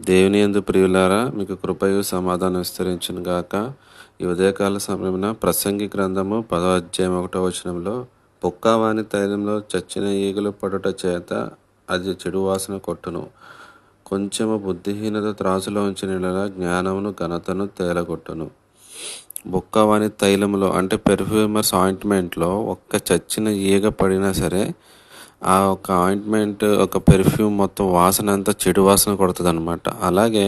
దేవుని యందు ప్రియులారా, మీకు కృపయు సమాధానం విస్తరించును గాక. ఈ ఉదయకాల సమయమున ప్రసంగి గ్రంథము 10వ అధ్యాయం 1వ వచనంలో, పొక్కవాని తైలంలో చచ్చిన ఈగలు పడుట చేత అది చెడు వాసన కొట్టును. కొంచెము బుద్ధిహీనత త్రాసులో ఉంచిన జ్ఞానమును ఘనతను తేలగొట్టును. బొక్కవాని తైలంలో అంటే పెర్ఫ్యూమర్స్ ఆయింట్మెంట్లో ఒక్క చచ్చిన ఈగ పడినా సరే ఆ ఒక ఆయింట్మెంట్, ఒక పెర్ఫ్యూమ్ మొత్తం వాసన అంతా చెడు వాసన కొడుతుంది అనమాట. అలాగే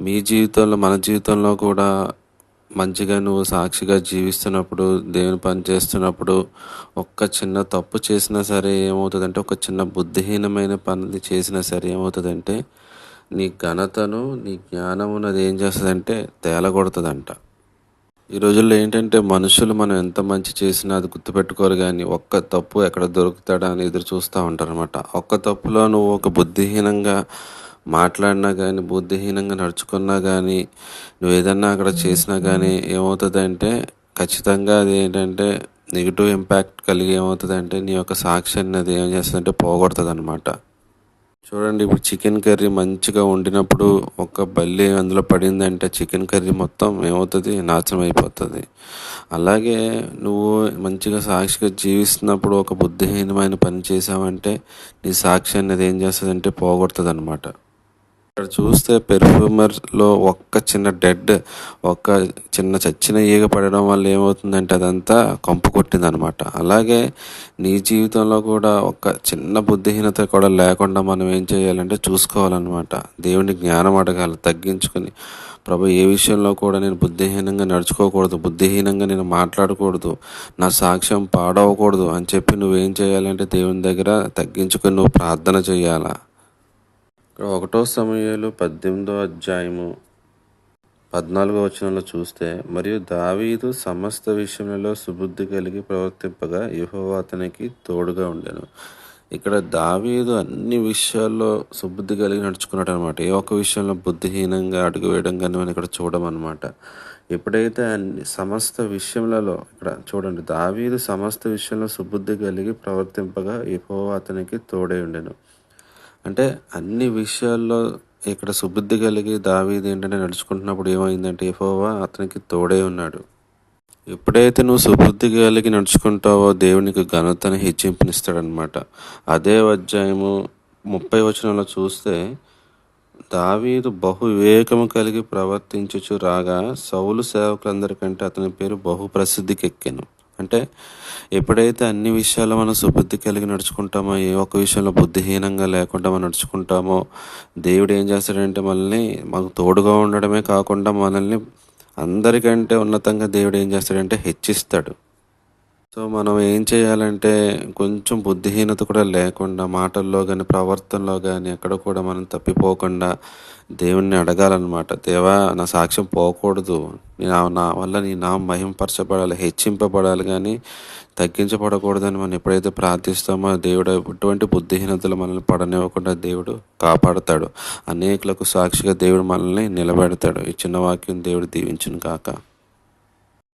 మీ జీవితంలో, మన జీవితంలో కూడా మంచిగా నువ్వు సాక్షిగా జీవిస్తున్నప్పుడు, దేవుని పని చేస్తున్నప్పుడు ఒక్క చిన్న తప్పు చేసినా సరే ఏమవుతుందంటే, ఒక చిన్న బుద్ధిహీనమైన పని చేసినా సరే ఏమవుతుందంటే, నీ ఘనతను, నీ జ్ఞానమును అది ఏం చేస్తుందంటే తేలగొడుతుందంట. ఈ రోజుల్లో ఏంటంటే మనుషులు మనం ఎంత మంచి చేసినా అది గుర్తుపెట్టుకోరు, కానీ ఒక్క తప్పు ఎక్కడ దొరుకుతాడా అని ఎదురు చూస్తూ ఉంటారు అనమాట. ఒక్క తప్పులో నువ్వు ఒక బుద్ధిహీనంగా మాట్లాడినా కానీ, బుద్ధిహీనంగా నడుచుకున్నా కానీ, నువ్వు ఏదన్నా అక్కడ చేసినా కానీ ఏమవుతుందంటే ఖచ్చితంగా అది ఏంటంటే నెగిటివ్ ఇంపాక్ట్ కలిగి ఏమవుతుందంటే నీ యొక్క సాక్ష్యాన్ని అది ఏం చేస్తుందంటే పోగొడుతుంది అనమాట. చూడండి, ఇప్పుడు చికెన్ కర్రీ మంచిగా వండినప్పుడు ఒక బల్లి అందులో పడిందంటే చికెన్ కర్రీ మొత్తం ఏమవుతుంది, నాశనం అయిపోతుంది. అలాగే నువ్వు మంచిగా సాక్షిగా జీవిస్తున్నప్పుడు ఒక బుద్ధిహీనమైన పని చేసావంటే నీ సాక్ష్యాన్ని అది ఏం చేస్తుందంటే పోగొడుతుంది అనమాట. ఇక్కడ చూస్తే పెర్ఫ్యూమర్లో ఒక్క చిన్న చచ్చిన ఈగ పడడం వల్ల ఏమవుతుందంటే అదంతా కంపు కొట్టింది అనమాట. అలాగే నీ జీవితంలో కూడా ఒక చిన్న బుద్ధిహీనత కూడా లేకుండా మనం ఏం చేయాలంటే చూసుకోవాలన్నమాట. దేవుని జ్ఞానం అడగాలి, తగ్గించుకొని, ప్రభు ఏ విషయంలో కూడా నేను బుద్ధిహీనంగా నడుచుకోకూడదు, బుద్ధిహీనంగా నేను మాట్లాడకూడదు, నా సాక్ష్యం పాడవకూడదు అని చెప్పి నువ్వేం చేయాలంటే దేవుని దగ్గర తగ్గించుకొని నువ్వు ప్రార్థన చేయాలా. ఇక్కడ 1 సమూయేలు 18వ అధ్యాయము 14వ వచనంలో చూస్తే, మరియు దావీదు సమస్త విషయములలో సుబుద్ధి కలిగి ప్రవర్తింపగా యెహోవా అతనికి తోడుగా ఉండెను. ఇక్కడ దావీదు అన్ని విషయాల్లో సుబుద్ధి కలిగి నడుచుకున్నాడు అనమాట. ఏ ఒక్క విషయంలో బుద్ధిహీనంగా అడుగు వేయడం కానీ మనం ఇక్కడ చూడమన్నమాట. ఎప్పుడైతే సమస్త విషయములలో, ఇక్కడ చూడండి, దావీదు సమస్త విషయంలో సుబుద్ధి కలిగి ప్రవర్తింపగా యెహోవా అతనికి తోడై ఉండెను. అంటే అన్ని విషయాల్లో ఇక్కడ సుబుద్ధి కలిగి దావీదు ఏంటంటే నడుచుకుంటున్నప్పుడు ఏమైందంటే యెహోవా అతనికి తోడే ఉన్నాడు. ఎప్పుడైతే నువ్వు సుబుద్ధి కలిగి నడుచుకుంటావో దేవునికి ఘనతను హెచ్చింపునిస్తాడనమాట. అదే అధ్యాయము 30వ వచనంలో చూస్తే, దావీదు బహు వివేకము కలిగి ప్రవర్తించుచు రాగా సౌలు సేవకులందరికంటే అతని పేరు బహు ప్రసిద్ధికి ఎక్కాను. అంటే ఎప్పుడైతే అన్ని విషయాల్లో మనం సుబుద్ధి కలిగి నడుచుకుంటామో, ఏ ఒక్క విషయంలో బుద్ధిహీనంగా లేకుండా మనం నడుచుకుంటామో, దేవుడు ఏం చేస్తాడంటే మనల్ని మాకు తోడుగా ఉండడమే కాకుండా మనల్ని అందరికంటే ఉన్నతంగా దేవుడు ఏం చేస్తాడంటే హెచ్చిస్తాడు. సో మనం ఏం చేయాలంటే కొంచెం బుద్ధిహీనత కూడా లేకుండా మాటల్లో కానీ, ప్రవర్తనలో కానీ ఎక్కడ కూడా మనం తప్పిపోకుండా దేవుణ్ణి అడగాలన్నమాట. దేవా, నా సాక్ష్యం పోకూడదు, నా వల్ల నీ నామం మహింపరచబడాలి, హెచ్చింపబడాలి, కానీ తగ్గించబడకూడదని మనం ఎప్పుడైతే ప్రార్థిస్తామో దేవుడు ఎటువంటి బుద్ధిహీనతలు మనల్ని పడనివ్వకుండా దేవుడు కాపాడుతాడు. అనేకులకు సాక్షిగా దేవుడు మనల్ని నిలబెడతాడు. ఈ చిన్న వాక్యం దేవుడు దీవించును కాక.